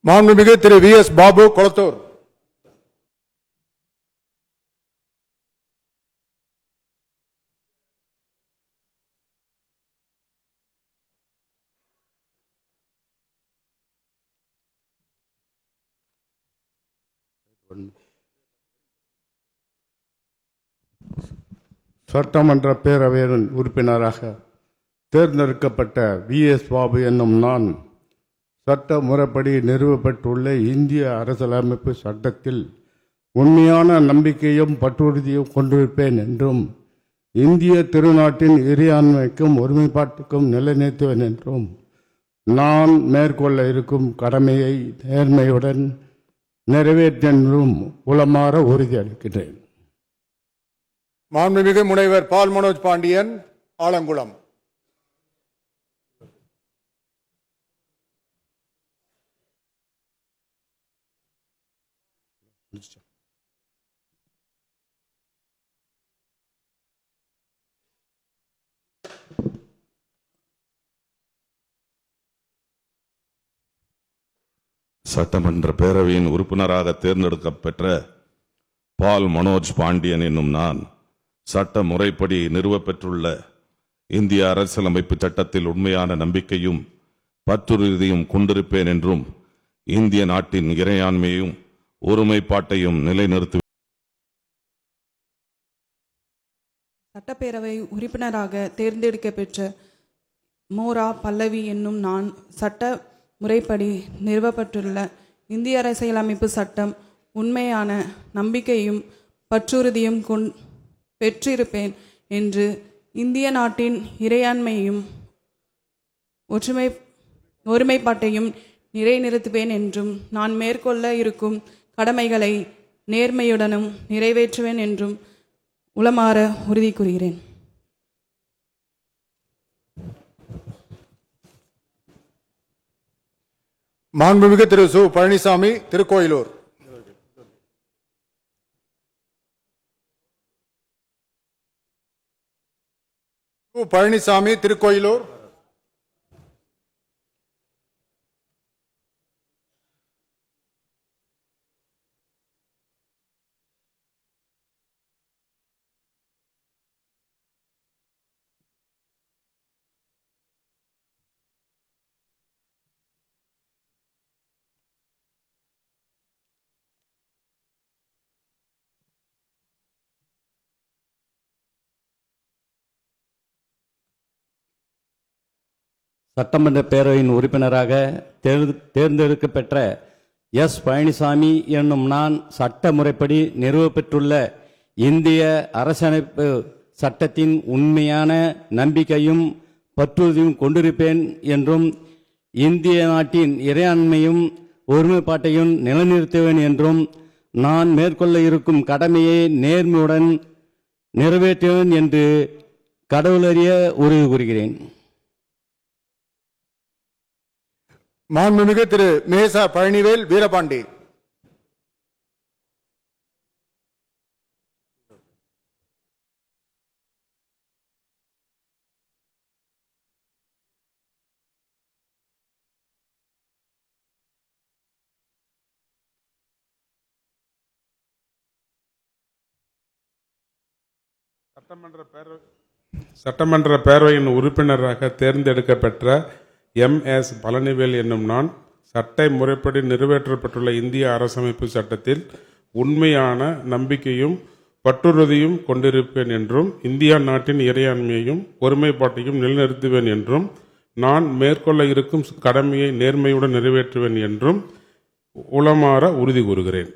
மாண்புமிகு திரு வி.எஸ். பாபு கொளத்தூர். சட்டமன்ற பேரவையின் உறுப்பினராக தேர்ந்தெடுக்கப்பட்ட வி.எஸ். பாபு என்னும் நான் சட்ட முறைப்படி நிறுவப்பட்டுள்ள இந்திய அரசியலமைப்பு சட்டத்தில் உண்மையான நம்பிக்கையும் பற்றுறுதியும் கொண்டிருப்பேன் என்றும் இந்திய திருநாட்டின் இறையாண்மைக்கும் ஒருமைப்பாட்டுக்கும் நிலைநிறுத்துவேன் என்றும் நான் மேற்கொள்ள இருக்கும் கடமையை நேர்மையுடன் நிறைவேற்றென்றும் உளமாற உறுதியளிக்கிறேன். மாண்புமிகு முனைவர் பால் மனோஜ் பாண்டியன், ஆலங்குளம். சட்டமன்ற பேரவையின் உறுப்பினராக தேர்ந்தெடுக்கப்பெற்ற பால் மனோஜ் பாண்டியன் என்னும் நான் சட்ட முறைப்படி நிறுவப்பெற்றுள்ள இந்திய அரசியலமைப்பு சட்டத்தில் உண்மையான நம்பிக்கையும் பற்றுறுதியும் கொண்டிருப்பேன் என்றும் இந்திய நாட்டின் இறையாண்மையும் ஒருமைப்பாட்டையும் நிலைநிறுத்துவேன். சட்டப்பேரவை உறுப்பினராக தேர்ந்தெடுக்கப்பெற்ற மோரா பல்லவி என்னும் நான் சட்ட முறைப்படி நிறுவப்பட்டுள்ள இந்திய அரசியலமைப்பு சட்டம் உண்மையான நம்பிக்கையும் பற்றுறுதியும் பெற்றிருப்பேன் என்று இந்திய நாட்டின் இறையாண்மையும் ஒருமைப்பாட்டையும் நிலைநிறுத்துவேன் என்றும் நான் மேற்கொள்ள இருக்கும் கடமைகளை நேர்மையுடனும் நிறைவேற்றுவேன் என்றும் உளமாற உறுதி கூறுகிறேன். மாண்புமிகு திரு சு. பழனிசாமி, திருக்கோயிலூர். பழனிசாமி, திருக்கோயிலூர். சட்டமன்ற பேரவையின் உறுப்பினராக தேர்ந்தெடுக்கப்பெற்ற எஸ். பழனிசாமி என்னும் நான் சட்ட முறைப்படி நிறுவப்பெற்றுள்ள இந்திய அரசியலமைப்பு சட்டத்தின் உண்மையான நம்பிக்கையும் பற்றுறுதியும் கொண்டிருப்பேன் என்றும் இந்திய நாட்டின் இறையாண்மையும் ஒருமைப்பாட்டையும் நிலைநிறுத்துவேன் என்றும் நான் மேற்கொள்ள இருக்கும் கடமையை நேர்மையுடன் நிறைவேற்றுவேன் என்று கடவுளறிய உறுதி கூறுகிறேன். மாண்புமிகு திரு மேசா பழனிவேல் வீரபாண்டி. சட்டமன்ற பேரவையின் உறுப்பினராக தேர்ந்தெடுக்கப்பெற்ற எம்.எஸ். பழனிவேல் என்னும் நான் சட்ட முறைப்படி நிறைவேற்றப்பட்டுள்ள இந்திய அரசமைப்பு சட்டத்தில் உண்மையான நம்பிக்கையும் பற்றுறுதியும் கொண்டிருப்பேன் என்றும் இந்தியா நாட்டின் இறையாண்மையையும் ஒருமைப்பாட்டையும் நிலைநிறுத்துவேன் என்றும் நான் மேற்கொள்ள இருக்கும் கடமையை நேர்மையுடன் நிறைவேற்றுவேன் என்றும் உளமாற உறுதி கூறுகிறேன்.